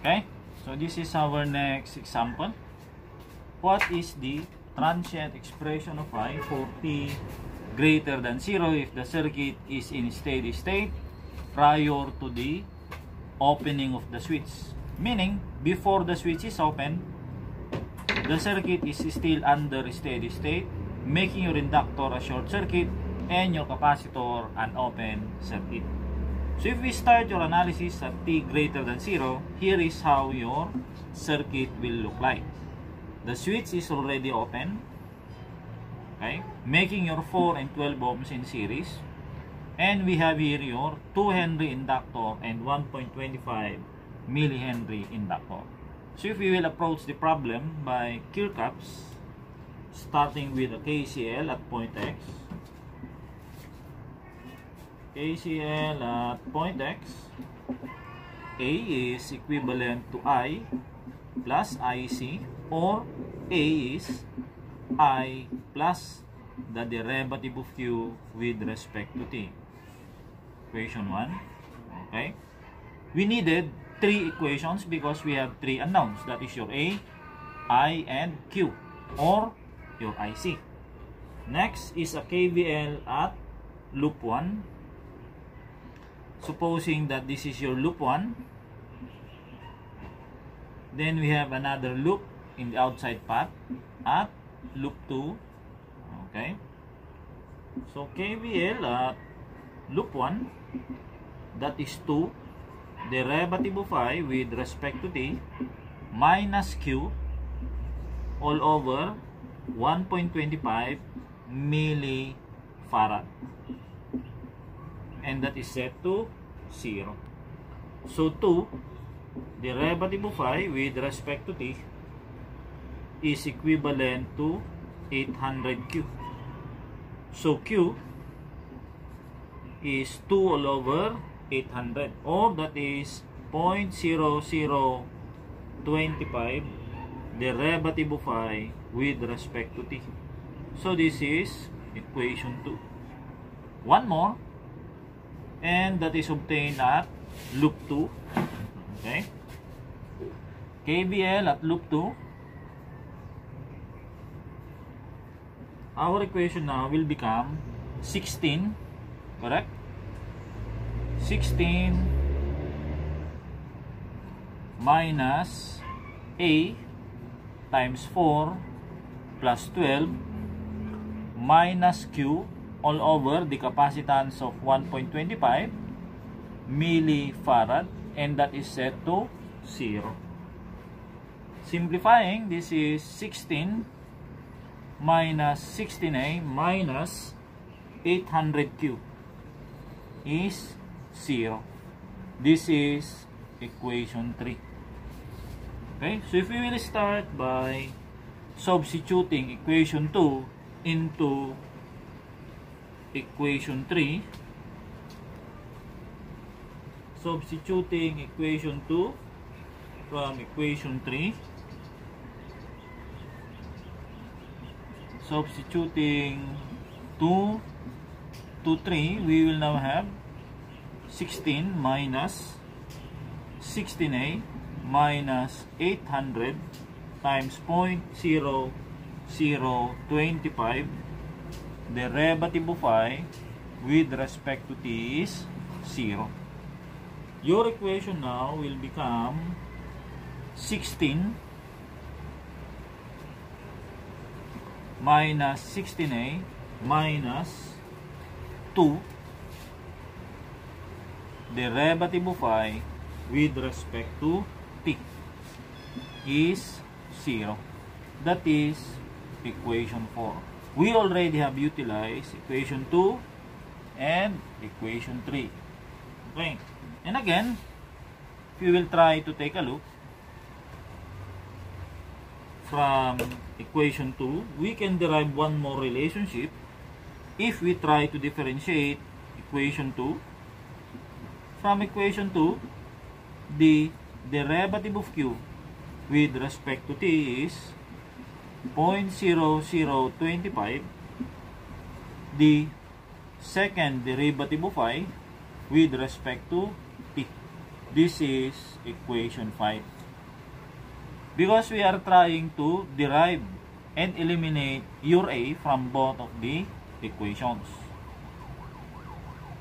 Okay, so this is our next example. What is the transient expression of I for t greater than 0 if the circuit is in steady state prior to the opening of the switch? Meaning, before the switch is open, the circuit is still under steady state, making your inductor a short circuit and your capacitor an open circuit. So if we start your analysis at t greater than 0, here is how your circuit will look like. The switch is already open, okay, making your 4 and 12 ohms in series. And we have here your 2 Henry inductor and 1.25 millihenry inductor. So if we will approach the problem by Kirchhoff's, starting with a KCL at point X. KCL at point X, A is equivalent to I plus IC, or A is I plus the derivative of Q with respect to T. Equation 1. Okay. We needed 3 equations because we have 3 unknowns. That is your A, I, and Q, or your IC. Next is a KVL at loop 1. Supposing that this is your loop 1, then we have another loop in the outside path at loop 2. Okay, so KVL at loop 1, that is 2 derivative of I with respect to T minus Q all over 1.25 millifarad, and that is set to 0. So 2 derivative of I with respect to T is equivalent to 800 Q. So Q is 2 all over 800, or that is 0.0025 derivative of I with respect to T. So this is equation 2. One more, and that is obtained at loop 2. Okay, KVL at loop 2. Our equation now will become 16, correct? 16 minus A times 4 plus 12 minus Q all over the capacitance of 1.25 millifarad, and that is set to 0. Simplifying, this is 16 minus 16A minus 800Q is 0. This is equation 3. Okay, so if we will start by substituting equation 2 into equation 3, substituting equation 2 from equation 3, substituting 2 to 3, we will now have 16 minus 16A minus 800 times 0.0025 derivative of I with respect to T is 0. Your equation now will become 16 minus 16A minus 2 derivative of I with respect to T is 0. That is equation 4. We already have utilized equation 2 and equation 3. Okay. And again, if you will try to take a look from equation 2, we can derive one more relationship if we try to differentiate equation 2. From equation 2, the derivative of Q with respect to T is 0.0025. The second derivative of I with respect to T. This is equation 5. Because we are trying to derive and eliminate your A from both of the equations.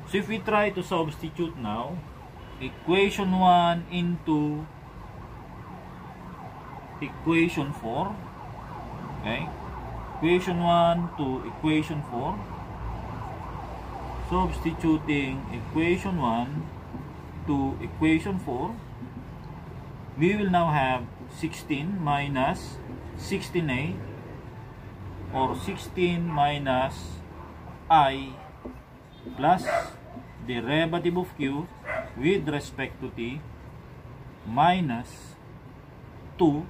So if we try to substitute now, equation 1 into equation 4, okay, equation 1 to equation 4, substituting equation 1 to equation 4, we will now have 16 minus 16a, or 16 minus I plus derivative of q with respect to t minus 2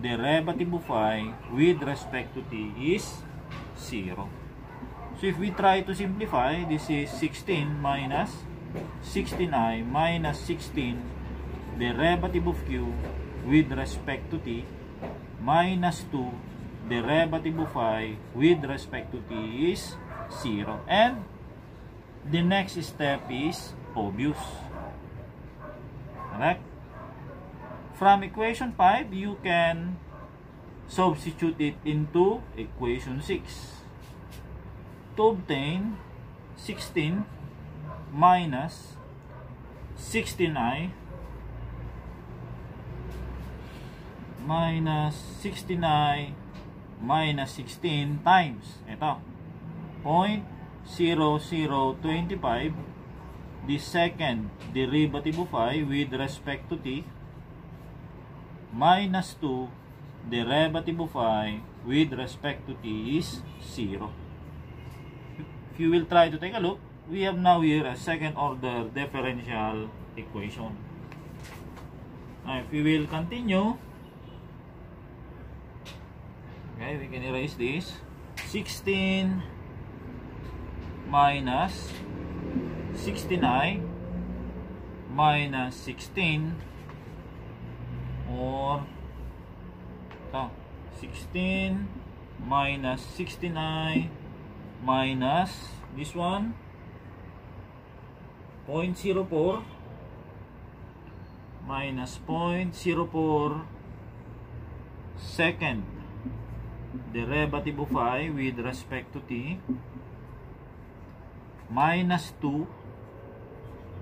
derivative of I with respect to t is 0. So if we try to simplify, this is 16 minus 16i minus 16 derivative of q with respect to t minus 2 derivative of I with respect to t is 0. And the next step is obvious. Correct? From equation 5, you can substitute it into equation 6 to obtain 16 minus 16i minus 16i minus 16 times ito 0.0025, the second derivative of I with respect to t minus 2 derivative of I with respect to t is 0. If you will try to take a look, we have now here a second order differential equation. Now if we will continue, okay, we can erase this. 16 minus 16i minus 16, or ito, 16 minus 16i minus this one 0.04 minus 0.04 second derivative of I with respect to t minus 2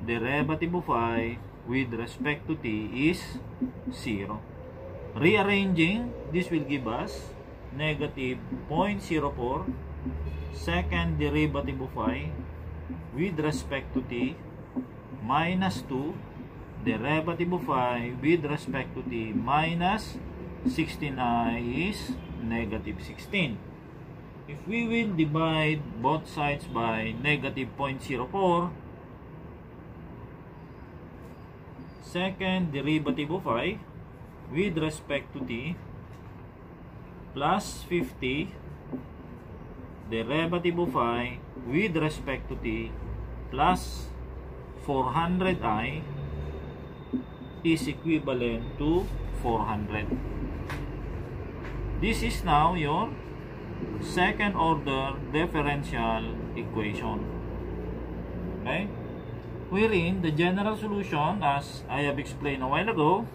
derivative of I with respect to t is 0. Rearranging, this will give us negative 0.04 second derivative of I with respect to t minus 2 derivative of I with respect to t minus 16i is negative 16. If we will divide both sides by negative 0.04, second derivative of I with respect to t plus 50 derivative of I with respect to t plus 400i is equivalent to 400. This is now your second order differential equation. Okay? Wherein the general solution, as I have explained a while ago,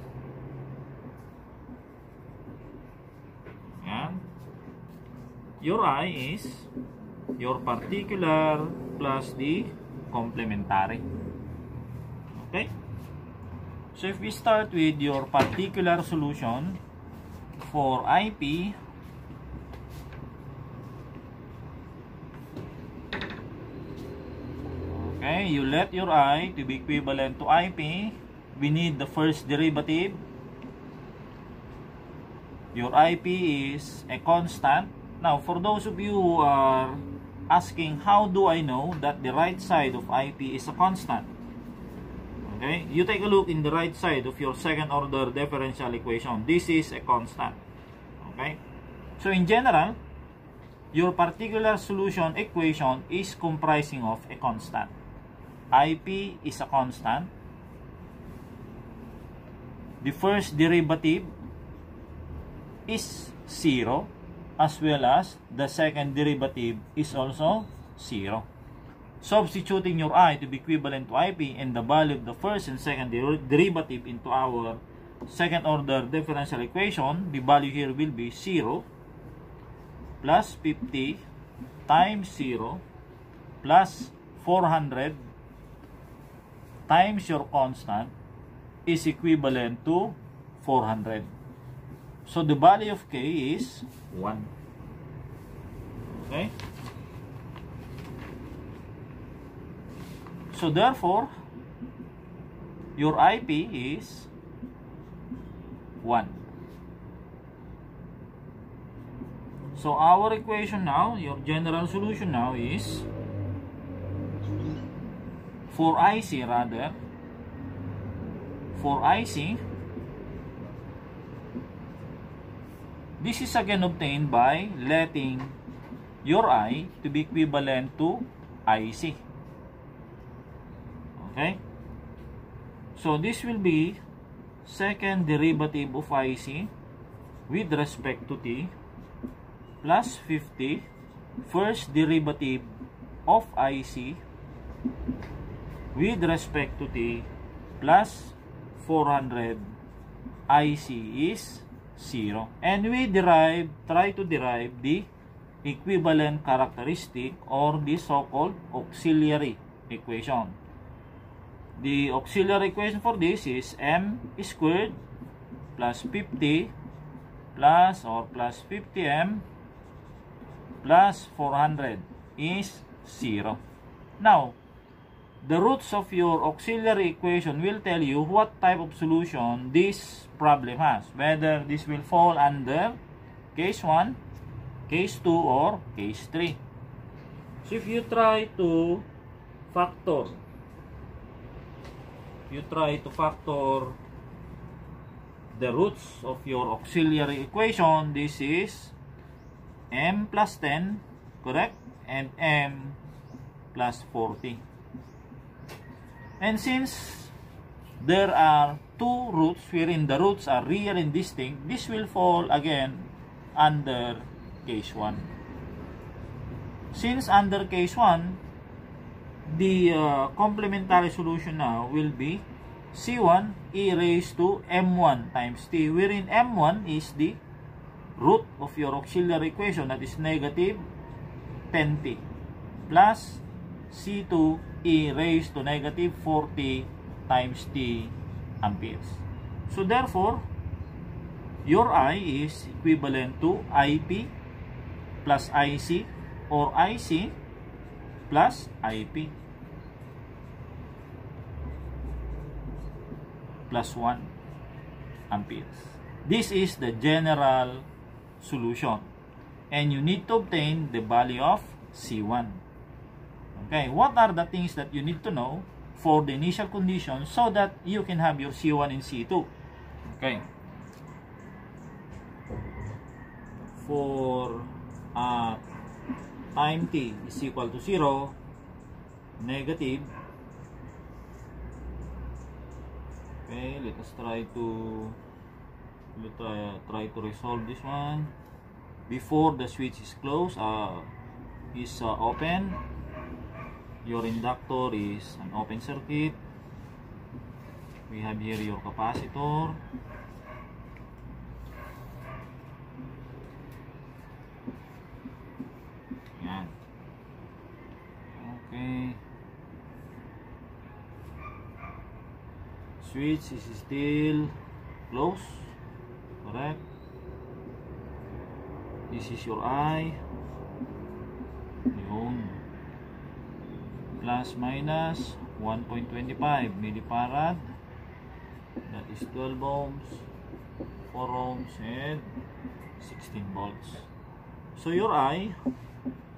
yan, your I is your particular plus the complementary. Okay? So if we start with your particular solution for IP, okay, you let your I to be equivalent to IP. We need the first derivative. Your IP is a constant. Now, for those of you who are asking, how do I know that the right side of IP is a constant? Okay, you take a look in the right side of your second order differential equation. This is a constant. Okay, so in general, your particular solution equation is comprising of a constant. IP is a constant. The first derivative is 0, as well as the second derivative is also 0. substituting your I to be equivalent to IP and the value of the first and second derivative into our second order differential equation, the value here will be 0 plus 50 times 0 plus 400 times your constant is equivalent to 400. So the value of K is 1. Okay? So therefore, your IP is 1. So our equation now, your general solution now is for IC rather, for IC, this is again obtained by letting your I to be equivalent to IC. Okay? So this will be second derivative of IC with respect to T plus 50 first derivative of IC with respect to T plus 400 IC is 0. And we try to derive the equivalent characteristic or the so-called auxiliary equation. The auxiliary equation for this is m squared plus 50 plus 50m plus 400 is 0. Now, the roots of your auxiliary equation will tell you what type of solution this problem has. Whether this will fall under case 1, case 2, or case 3. So if you try to factor, the roots of your auxiliary equation, this is m plus 10, correct? And m plus 40. And since there are two roots wherein the roots are real and distinct, this will fall again under case 1. Since under case 1, the complementary solution now will be C1 e raised to m1 times t, wherein m1 is the root of your auxiliary equation, that is negative 10t, plus C2 e raised to negative 40 times t amperes. So therefore, your I is equivalent to IP plus IC or IC plus IP plus 1 amperes. This is the general solution, and you need to obtain the value of C1. Okay, what are the things that you need to know for the initial condition so that you can have your C1 and C2? Okay, for time t is equal to 0, negative. Okay, let us try to resolve this one. Before the switch is closed, open, your inductor is an open circuit. We have here your capacitor. Yan. Okay. Switch is still closed, correct? This is your I. Yun. Plus minus 1.25 millifarad. That is 12 ohms, 4 ohms, and 16 volts. So your I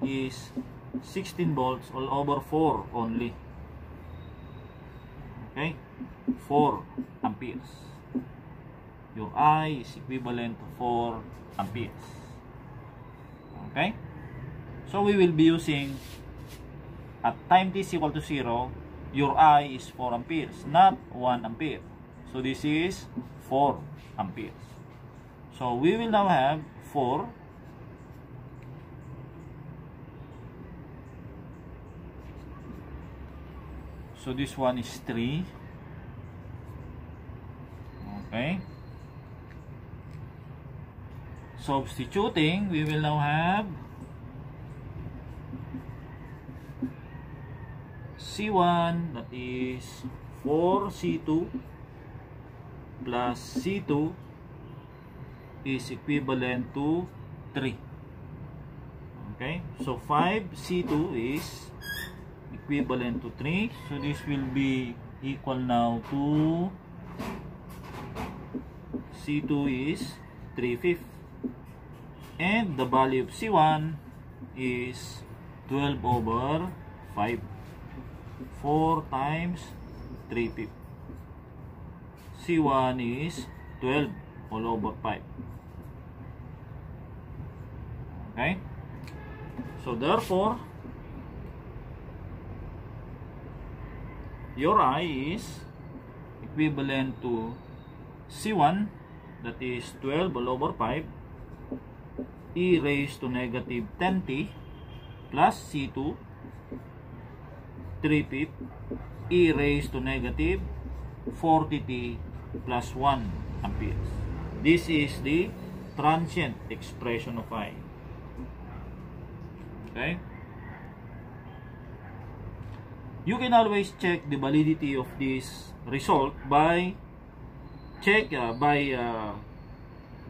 is 16 volts all over 4 only. Okay? 4 amperes. Your I is equivalent to 4 amperes. Okay? So we will be using, at time t is equal to 0, your I is 4 amperes, not 1 ampere. So this is 4 amperes. So we will now have 4 . So this one is 3. Okay. Substituting, we will now have C1, that is 4C2 plus C2 is equivalent to 3. Okay, so 5C2 is equivalent to 3. So this will be equal now to C2 is 3/5. And the value of C1 is 12 over 5. 4 times 3/5. C1 is 12 all over 5. Okay? So therefore, your I is equivalent to C1, that is 12 all over 5, e raised to negative 10t, plus C2, 3/5, e raised to negative 40t plus 1 amperes. This is the transient expression of I. Okay? You can always check the validity of this result by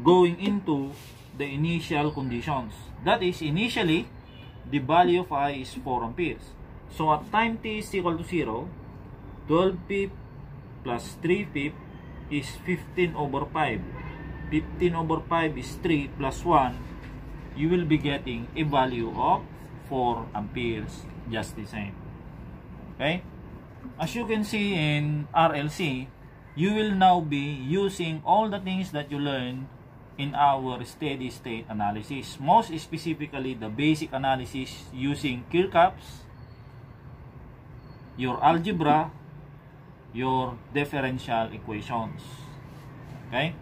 going into the initial conditions. That is, initially, the value of I is 4 amperes. So at time t is equal to 0, 12/5 plus 3/5 is 15 over 5. 15 over 5 is 3 plus 1. You will be getting a value of 4 amperes, just the same. Okay? As you can see in RLC, you will now be using all the things that you learned in our steady state analysis. Most specifically, the basic analysis using Kirchhoff's, your algebra, your differential equations. Okay?